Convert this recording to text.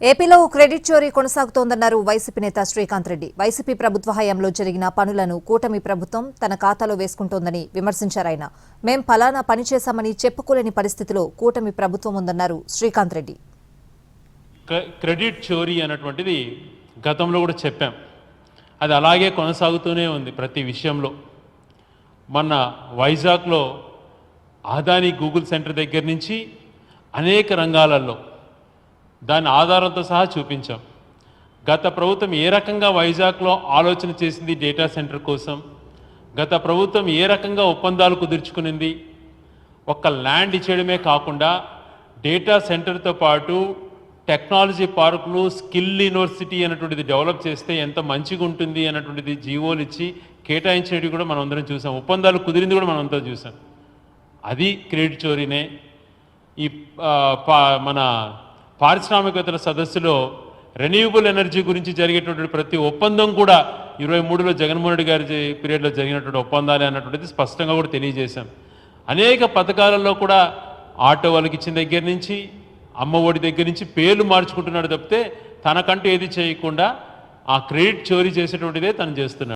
ఏపీలో క్రెడిట్ చోరీ కొనసాగుతోందన్నారు వైసీపీ నేత శ్రీకాంత్ రెడ్డి. వైసీపీ ప్రభుత్వ హయాంలో జరిగిన పనులను కూటమి ప్రభుత్వం తన ఖాతాలో వేసుకుంటోందని విమర్శించారాయన. మేం ఫలానా పని చేశామని చెప్పుకోలేని పరిస్థితిలో కూటమి ప్రభుత్వం ఉందన్నారు శ్రీకాంత్ రెడ్డి. క్రెడిట్ చోరీ అన్నటువంటిది గతంలో కూడా చెప్పాం, అది అలాగే కొనసాగుతూనే ఉంది ప్రతి విషయంలో. మొన్న వైజాగ్లో అదానీ గూగుల్ సెంటర్ దగ్గర నుంచి అనేక రంగాలలో దాని ఆధారంతో సహా చూపించాం. గత ప్రభుత్వం ఏ రకంగా వైజాగ్లో ఆలోచన చేసింది డేటా సెంటర్ కోసం, గత ప్రభుత్వం ఏ రకంగా ఒప్పందాలు కుదుర్చుకునింది, ఒక్క ల్యాండ్ ఇచ్చేయడమే కాకుండా డేటా సెంటర్తో పాటు టెక్నాలజీ పార్కులు, స్కిల్ యూనివర్సిటీ అన్నటువంటిది డెవలప్ చేస్తే ఎంత మంచిగా ఉంటుంది అన్నటువంటిది జీవోలు ఇచ్చి కేటాయించినవి కూడా మనం అందరం చూసాం. ఒప్పందాలు కుదిరింది కూడా మనం అంతా చూసాం. అది క్రెడిట్ చోరీనే. ఈ మన పారిశ్రామికవేత్తల సదస్సులో రెన్యూవబుల్ ఎనర్జీ గురించి జరిగేటువంటి ప్రతి ఒప్పందం కూడా 23లో జగన్మోహన్ రెడ్డి గారి పీరియడ్లో జరిగినటువంటి ఒప్పందాలే అన్నటువంటిది స్పష్టంగా కూడా తెలియజేశాం. అనేక పథకాలలో కూడా ఆటో వాళ్ళకి ఇచ్చిన దగ్గర నుంచి, అమ్మఒడి దగ్గర నుంచి పేర్లు మార్చుకుంటున్నాడు తప్పితే తనకంటూ ఏది చేయకుండా ఆ క్రెడిట్ చోరీ చేసేటువంటిదే తను చేస్తున్నాడు.